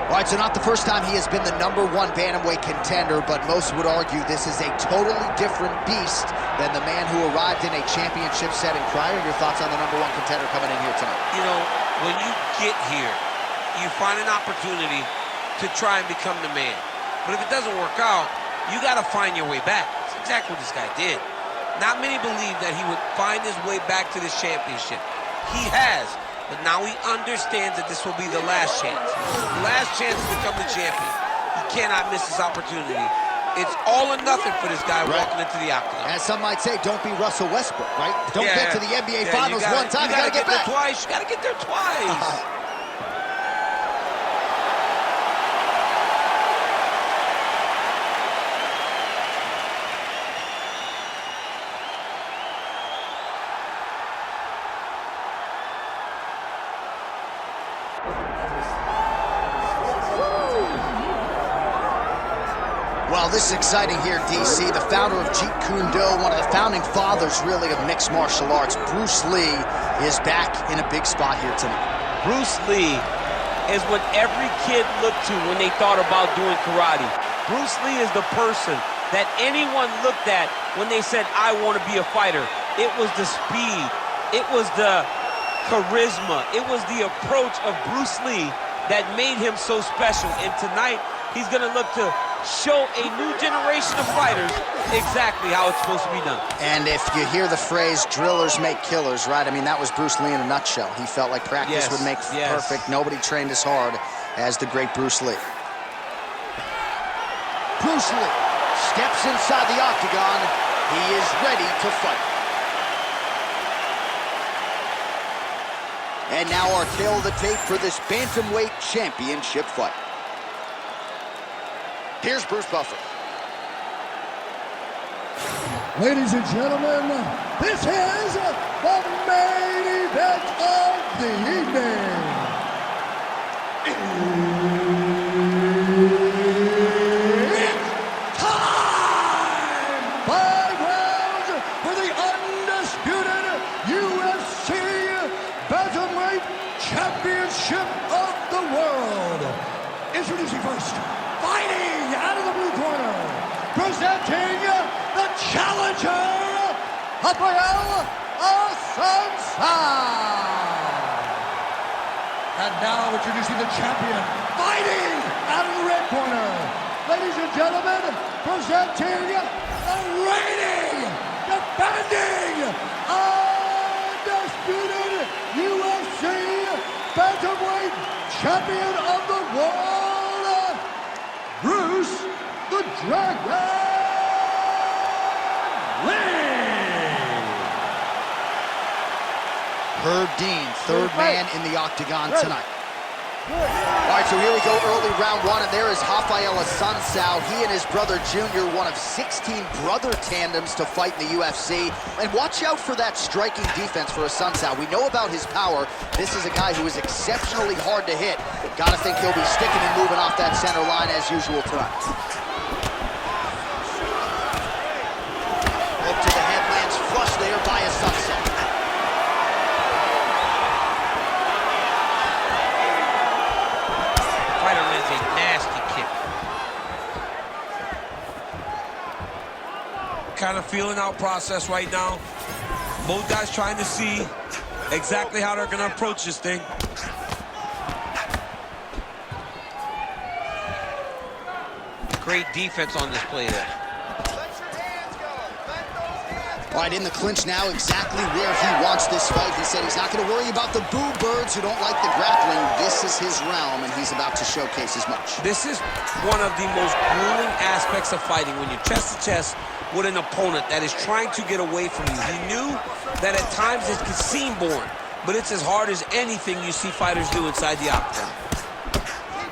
All right, so not the first time he has been the #1 bantamweight contender, but most would argue this is a totally different beast than the man who arrived in a championship setting prior. Your thoughts on the #1 contender coming in here tonight? You know, when you get here, you find an opportunity to try and become the man. But if it doesn't work out, you got to find your way back. That's exactly what this guy did. Not many believe that he would find his way back to this championship. He has. But now he understands that this will be the last chance. The last chance to become the champion. He cannot miss this opportunity. It's all or nothing for this guy walking into the octagon. As some might say, don't be Russell Westbrook, right? Don't get to the NBA Finals one time, you gotta get back. Twice. You gotta get there twice. Well, this is exciting here, DC. The founder of Jeet Kune Do, one of the founding fathers, really, of mixed martial arts, Bruce Lee, is back in a big spot here tonight. Bruce Lee is what every kid looked to when they thought about doing karate. Bruce Lee is the person that anyone looked at when they said, I want to be a fighter. It was the speed. It was the charisma. It was the approach of Bruce Lee that made him so special. And tonight, he's going to look to show a new generation of fighters exactly how it's supposed to be done. And if you hear the phrase, drillers make killers, right? I mean, that was Bruce Lee in a nutshell. He felt like practice would make perfect. Nobody trained as hard as the great Bruce Lee. Bruce Lee steps inside the octagon. He is ready to fight. And now our tail of the tape for this bantamweight championship fight. Here's Bruce Buffer. Ladies and gentlemen, this is the main event of the evening. It's time! 5 rounds for the undisputed UFC Bantamweight Championship of the world. Introducing first, fighting out of the blue corner, presenting the challenger, Raphael Assuncao. And now introducing the champion, fighting out of the red corner, ladies and gentlemen, presenting the reigning, defending, undisputed UFC Bantamweight Champion of the world, Bruce the Dragon Lee. Herb Dean, third man in the octagon tonight. All right, so here we go, early round one, and there is Raphael Assuncao. He and his brother Junior, one of 16 brother tandems to fight in the UFC. And watch out for that striking defense for Assuncao. We know about his power. This is a guy who is exceptionally hard to hit. Gotta think he'll be sticking and moving off that center line as usual tonight. Look to the head, lands flush there by Assuncao. Kind of feeling out process right now. Both guys trying to see exactly how they're going to approach this thing. Great defense on display there. All right, in the clinch now, exactly where he wants this fight. He said he's not going to worry about the boo birds who don't like the grappling. This is his realm, and he's about to showcase as much. This is one of the most grueling aspects of fighting, when you're chest to chest with an opponent that is trying to get away from you. He knew that at times it could seem boring, but it's as hard as anything you see fighters do inside the octagon.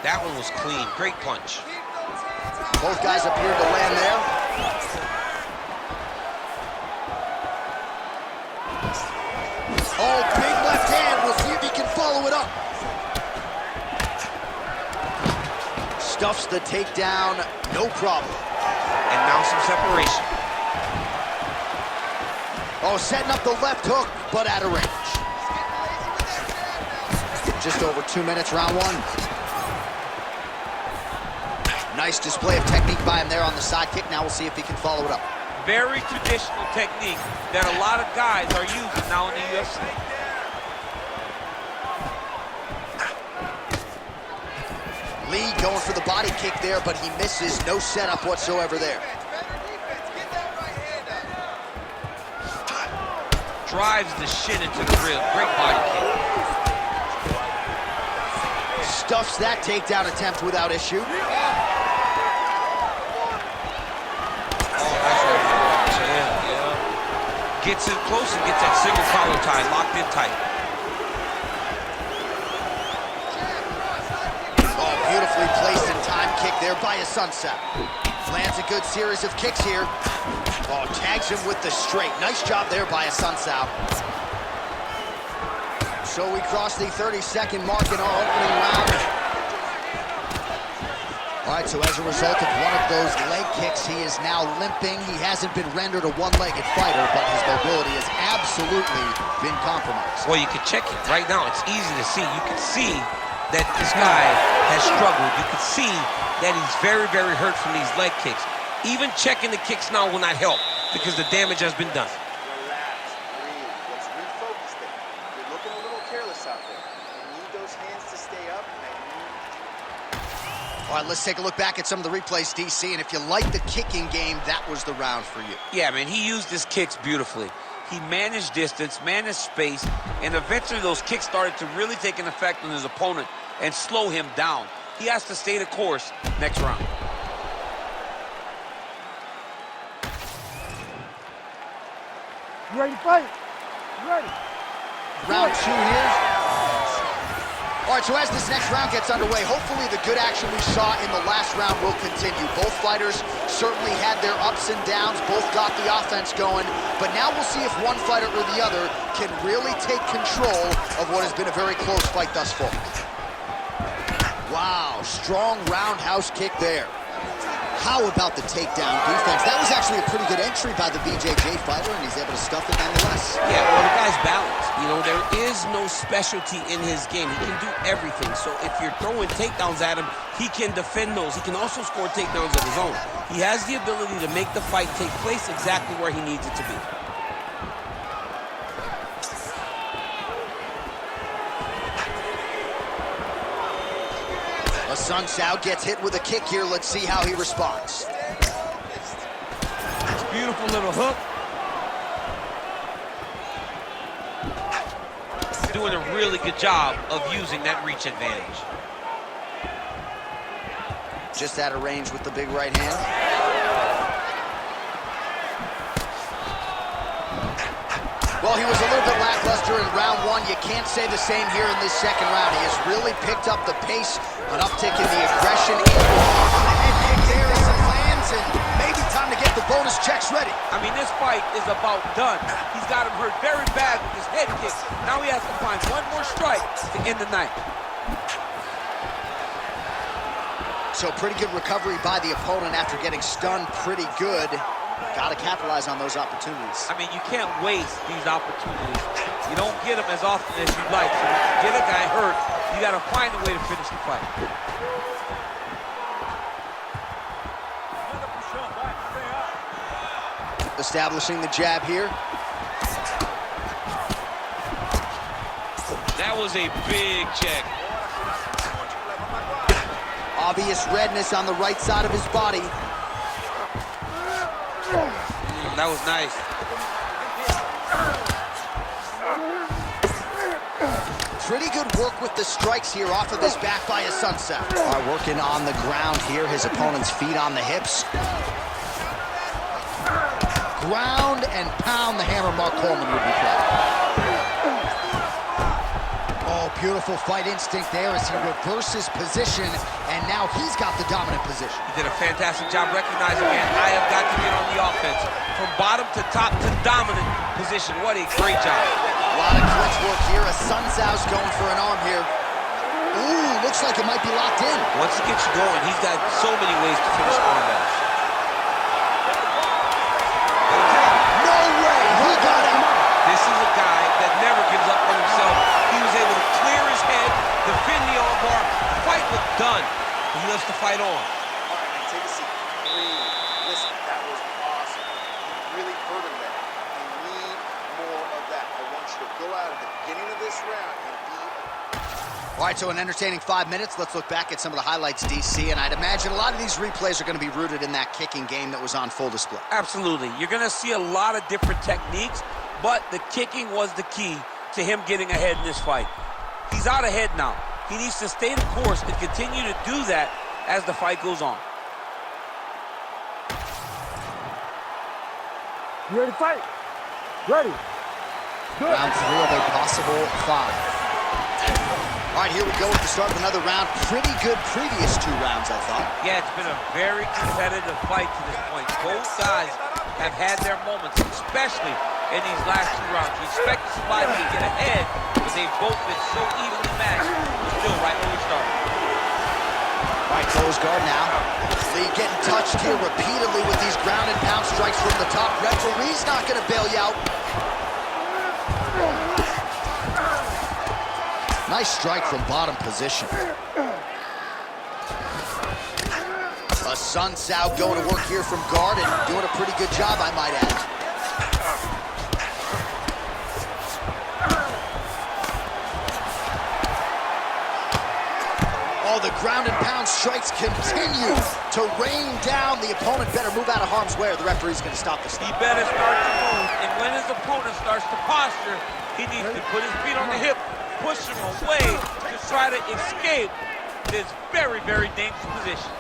That one was clean. Great punch. Both guys appeared to land there. Oh, big left hand. We'll see if he can follow it up. Stuffs the takedown, no problem. And now some separation. Oh, setting up the left hook, but out of range. Just over 2 minutes, round one. Nice display of technique by him there on the side kick. Now we'll see if he can follow it up. Very traditional technique that a lot of guys are using now in the UFC. Lee going for the body kick there, but he misses. No setup whatsoever there. Drives the shin into the rib. Great body kick. Stuffs that takedown attempt without issue. Gets in close and gets that single collar tie locked in tight. Oh, beautifully placed in time kick there by Assuncao. Lands a good series of kicks here. Oh, tags him with the straight. Nice job there by Assuncao. So we cross the 30-second mark in our opening round. All right, so as a result of one of those leg kicks, he is now limping. He hasn't been rendered a one-legged fighter, but his mobility has absolutely been compromised. Well, you can check it right now. It's easy to see. You can see that this guy has struggled. You can see that he's very, very hurt from these leg kicks. Even checking the kicks now will not help because the damage has been done. Relax, breathe. Let's refocus there. You're looking a little careless out there. You need those hands to stay up. All right, let's take a look back at some of the replays, DC, and if you like the kicking game, that was the round for you. Yeah, man, he used his kicks beautifully. He managed distance, managed space, and eventually those kicks started to really take an effect on his opponent and slow him down. He has to stay the course next round. You ready to fight? You ready? Round two here. All right, so as this next round gets underway, hopefully the good action we saw in the last round will continue. Both fighters certainly had their ups and downs, both got the offense going, but now we'll see if one fighter or the other can really take control of what has been a very close fight thus far. Wow, strong roundhouse kick there. How about the takedown defense? That was actually a pretty good entry by the BJJ fighter, and he's able to stuff it nonetheless. Yeah, well, the guy's balanced. You know, there is no specialty in his game. He can do everything. So if you're throwing takedowns at him, he can defend those. He can also score takedowns of his own. He has the ability to make the fight take place exactly where he needs it to be. Assuncao gets hit with a kick here. Let's see how he responds. Beautiful little hook. Doing a really good job of using that reach advantage. Just out of range with the big right hand. Well, he was a little bit lackluster in round one. You can't say the same here in this second round. He has really picked up the pace, an uptick in the aggression. And the head kick there as it lands, and maybe time to get the bonus checks ready. I mean, this fight is about done. He's got him hurt very bad with his head kick. Now he has to find one more strike to end the night. So pretty good recovery by the opponent after getting stunned pretty good. Got to capitalize on those opportunities. I mean, you can't waste these opportunities. You don't get them as often as you'd like. So when you get a guy hurt, you got to find a way to finish the fight. Establishing the jab here. That was a big check. Obvious redness on the right side of his body. That was nice. Pretty good work with the strikes here off of this back by Assuncao. Working on the ground here, his opponent's feet on the hips. Ground and pound, the hammer Mark Coleman would be proud. Oh, beautiful fight instinct there as he reverses position, and now he's got the dominant position. He did a fantastic job recognizing, man, I have got to get on the offense. From bottom to top to dominant position. What a great job. A lot of clinch work here. Assuncao's going for an arm here. Ooh, looks like it might be locked in. Once he gets you going, he's got so many ways to finish armballs. No way, he got him. This is a guy that never gives up on himself. He was able to clear his head, defend the armbar. The fight was done. He lets the fight on. Take a seat. Breathe. Listen, that was awesome. You really hurt him there. You need more of that. I want you to go out at the beginning of this round and be... All right, so an entertaining 5 minutes. Let's look back at some of the highlights, DC, and I'd imagine a lot of these replays are going to be rooted in that kicking game that was on full display. Absolutely. You're going to see a lot of different techniques, but the kicking was the key to him getting ahead in this fight. He's out ahead now. He needs to stay the course and continue to do that as the fight goes on. You ready to fight? Ready. Good. Round 3 of a possible 5. All right, here we go with the start of another round. Pretty good previous 2 rounds, I thought. Yeah, it's been a very competitive fight to this point. Both guys have had their moments, especially in these last 2 rounds. You expect somebody to get ahead, but they've both been so evenly matched. We're still right where we started. All right, close guard now. Lee getting touched here repeatedly with these ground and pound strikes from the top. Referee's not going to bail you out. Nice strike from bottom position. Assuncao going to work here from guard and doing a pretty good job, I might add. Oh, the ground and pound strikes continue to rain down. The opponent better move out of harm's way or the referee's going to stop this. He better start to move, and when his opponent starts to posture, he needs to put his feet on the hip, push him away to try to escape this very, very dangerous position.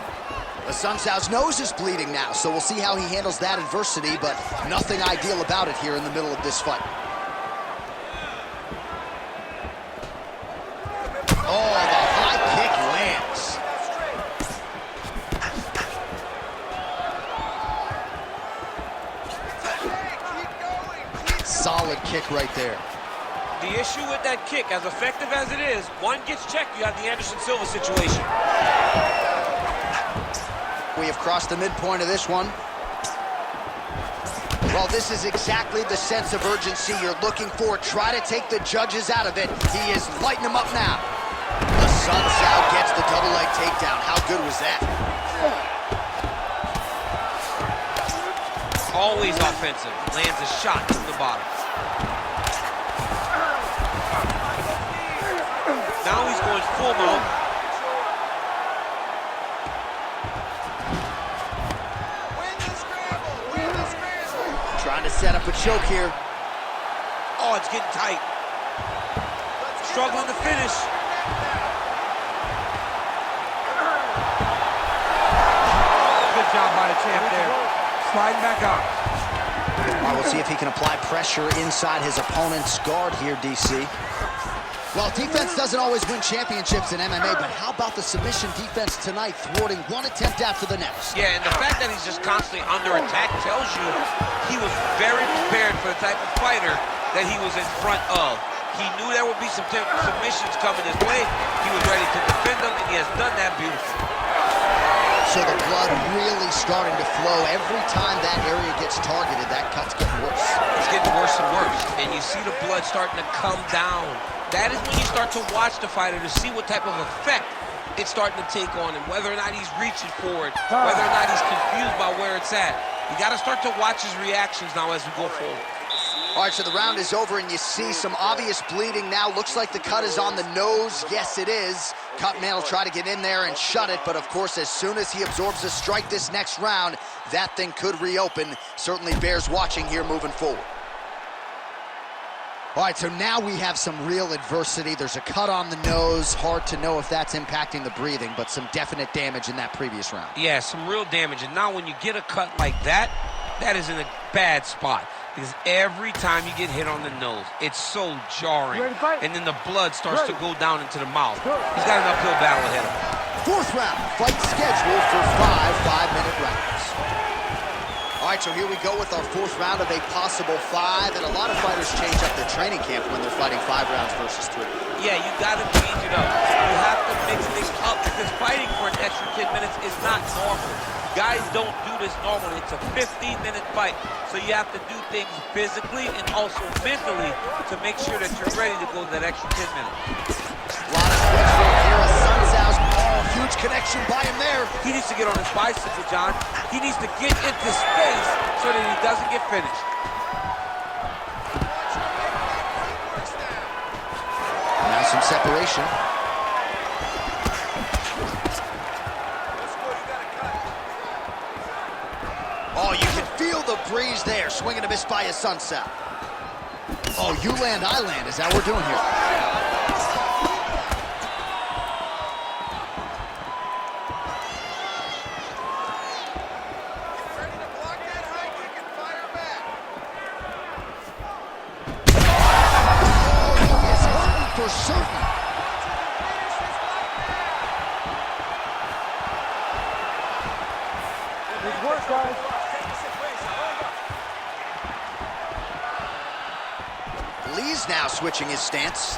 Assuncao's nose is bleeding now, so we'll see how he handles that adversity, but nothing ideal about it here in the middle of this fight. Oh, the high kick lands. Solid kick right there. The issue with that kick, as effective as it is, one gets checked, you have the Anderson Silva situation. We have crossed the midpoint of this one. Well, this is exactly the sense of urgency you're looking for. Try to take the judges out of it. He is lighting them up now. Assuncao gets the double leg takedown. How good was that? Always offensive. Lands a shot from the bottom. Now he's going full mount. Trying to set up a choke here. Oh, it's getting tight. Struggling to finish. Good job by the champ there. Sliding back out. All right, we'll see if he can apply pressure inside his opponent's guard here, DC. Well, defense doesn't always win championships in MMA, but how about the submission defense tonight, thwarting one attempt after the next? Yeah, and the fact that he's just constantly under attack tells you he was very prepared for the type of fighter that he was in front of. He knew there would be some submissions coming his way. He was ready to defend them, and he has done that beautifully. So the blood really starting to flow. Every time that area gets targeted, that cut's getting worse. It's getting worse and worse, and you see the blood starting to come down. That is when you start to watch the fighter to see what type of effect it's starting to take on him, whether or not he's reaching for it, whether or not he's confused by where it's at. You got to start to watch his reactions now as we go forward. All right, so the round is over, and you see some obvious bleeding now. Looks like the cut is on the nose. Yes, it is. Cutman will try to get in there and shut it, but of course, as soon as he absorbs a strike this next round, that thing could reopen. Certainly bears watching here moving forward. All right, so now we have some real adversity. There's a cut on the nose. Hard to know if that's impacting the breathing, but some definite damage in that previous round. Yeah, some real damage. And now when you get a cut like that, that is in a bad spot. Because every time you get hit on the nose, it's so jarring. And then the blood starts to go down into the mouth. He's got an uphill battle ahead of him. Fourth round, fight scheduled for 5 5-minute rounds. All right, so here we go with our fourth round of a possible 5, and a lot of fighters change up their training camp when they're fighting 5 rounds versus 3. Yeah, you got to change it up. You have to mix things up because fighting for an extra 10 minutes is not normal. Guys don't do this normally. It's a 15-minute fight, so you have to do things physically and also mentally to make sure that you're ready to go that extra 10 minutes. A lot of switch from here. Assuncao's huge connection by him there. He needs to get on his bicycle, John. He needs to get into space so that he doesn't get finished. Now some separation. Oh, you can feel the breeze there. Swing and a miss by Assuncao. Oh, you land, I land. Is that what we're doing here? Ready to block that high kick and fire back. Oh, he is hurting for certain. Good work, guys. Lee's now switching his stance.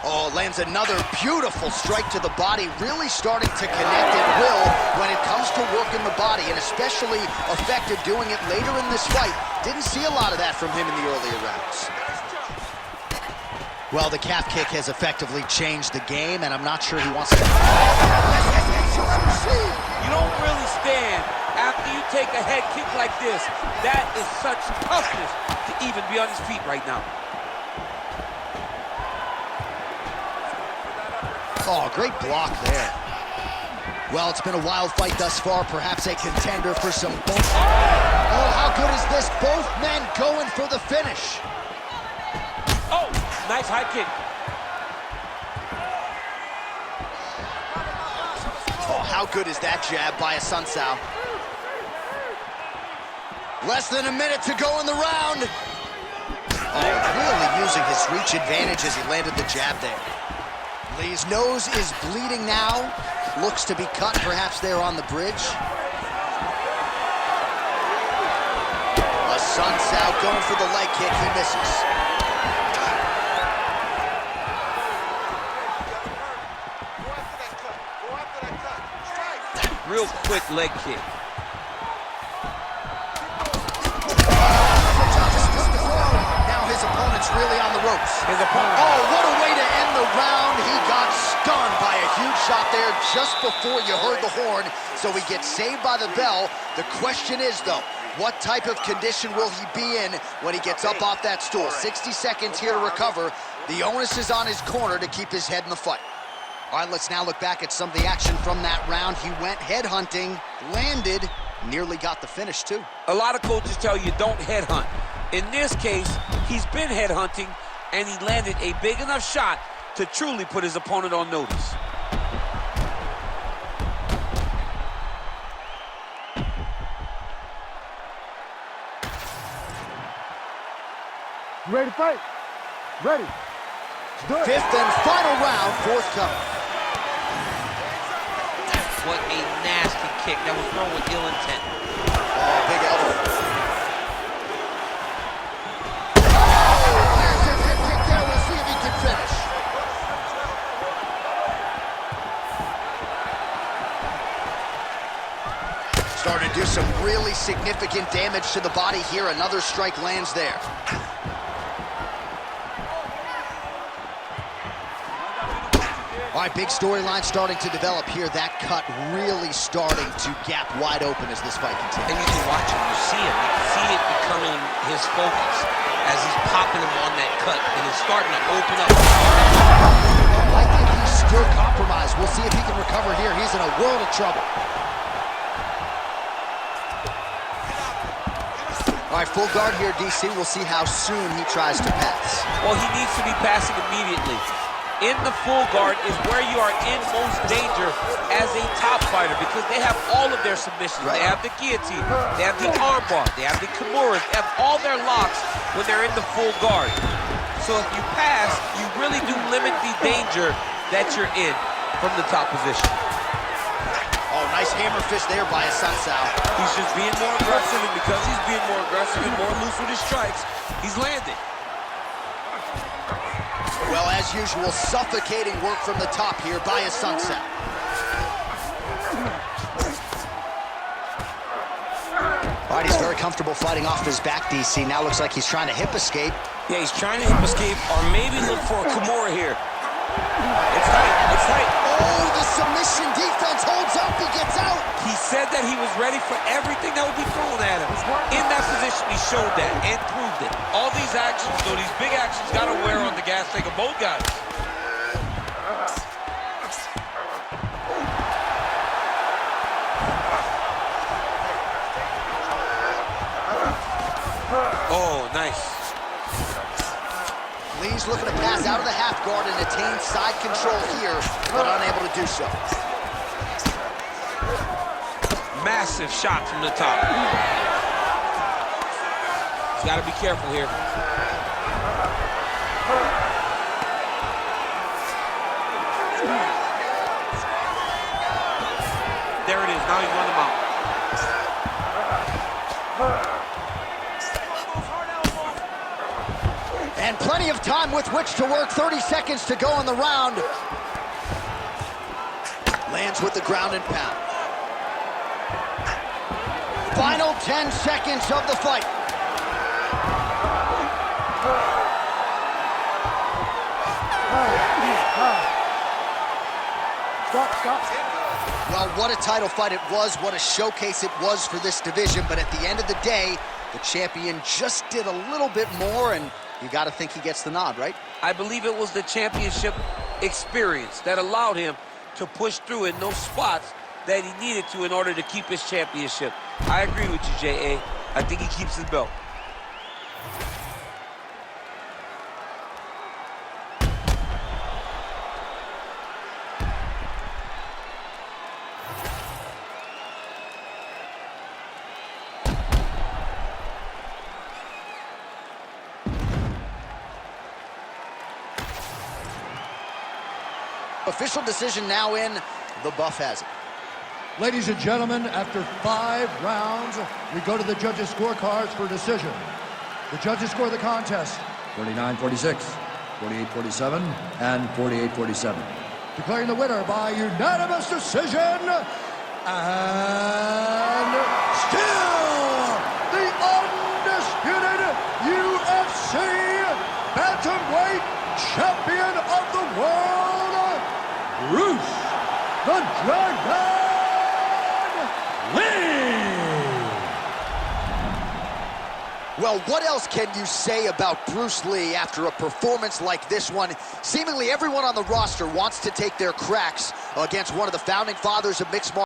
Oh, lands another beautiful strike to the body, really starting to connect at will when it comes to working the body, and especially effective doing it later in this fight. Didn't see a lot of that from him in the earlier rounds. Well, the calf kick has effectively changed the game, and I'm not sure he wants to... You don't really stand after you take a head kick like this. That is such toughness to even be on his feet right now. Oh, great block there. Well, it's been a wild fight thus far, perhaps a contender for some... Oh, how good is this? Both men going for the finish. Oh, nice high kick. Oh, how good is that jab by Assuncao? Less than a minute to go in the round. Oh, really using his reach advantage as he landed the jab there. Lee's nose is bleeding now. Looks to be cut, perhaps there on the bridge. Assuncao going for the leg kick, he misses. Real quick leg kick. Now his opponent's really on the ropes. His opponent. Oh, what a way to end the round. He got stunned by a huge shot there just before you heard the horn, so he gets saved by the bell. The question is, though, what type of condition will he be in when he gets up off that stool? 60 seconds here to recover. The onus is on his corner to keep his head in the fight. All right, let's now look back at some of the action from that round. He went headhunting, landed, nearly got the finish, too. A lot of coaches tell you don't headhunt. In this case, he's been headhunting, and he landed a big enough shot to truly put his opponent on notice. You ready to fight? Ready. Let's do it. Fifth and final round, forthcoming. What a nasty kick. That was thrown with ill intent. Oh, big elbow. There's his head kick there. We'll see if he can finish. Starting to do some really significant damage to the body here. Another strike lands there. All right, big storyline starting to develop here. That cut really starting to gap wide open as this fight continues. And you can watch him, you see him. You can see it becoming his focus as he's popping him on that cut, and it's starting to open up. I think he's still compromised. We'll see if he can recover here. He's in a world of trouble. All right, full guard here, DC. We'll see how soon he tries to pass. Well, he needs to be passing immediately. In the full guard is where you are in most danger as a top fighter because they have all of their submissions. Right. They have the guillotine, they have the armbar, they have the kimuras, they have all their locks when they're in the full guard. So if you pass, you really do limit the danger that you're in from the top position. Oh, nice hammer fist there by Assuncao. He's just being more aggressive, and because he's being more aggressive and more loose with his strikes, he's landing. Well, as usual, suffocating work from the top here by Assuncao. All right, he's very comfortable fighting off his back, DC. Now looks like he's trying to hip escape. Yeah, he's trying to hip escape or maybe look for a kimura here. It's tight, it's tight. Oh, Position defense holds up, he gets out. He said that he was ready for everything that would be thrown at him. In that position, he showed that and proved it. All these actions, though, these big actions, got to wear on the gas tank of both guys. Oh, nice. Lee's looking to pass out of the half guard and attain side control here, but unable to do so. Massive shot from the top. He's got to be careful here. There it is. Now he's run him out. And plenty of time with which to work. 30 seconds to go in the round. Lands with the ground and pound. Final 10 seconds of the fight. Stop. Well, what a title fight it was, what a showcase it was for this division, but at the end of the day, the champion just did a little bit more, and you got to think he gets the nod, right? I believe it was the championship experience that allowed him to push through in those spots that he needed to in order to keep his championship. I agree with you, J.A. I think he keeps his belt. Official decision now in. The buff has it. Ladies and gentlemen, after 5 rounds, we go to the judges' scorecards for decision. The judges score the contest 49-46, 48-47, and 48-47. declaring the winner by unanimous decision, and still the undisputed UFC bantamweight champion of the world, Bruce the Dragon Lee. Well, what else can you say about Bruce Lee after a performance like this one? Seemingly everyone on the roster wants to take their cracks against one of the founding fathers of mixed martial arts.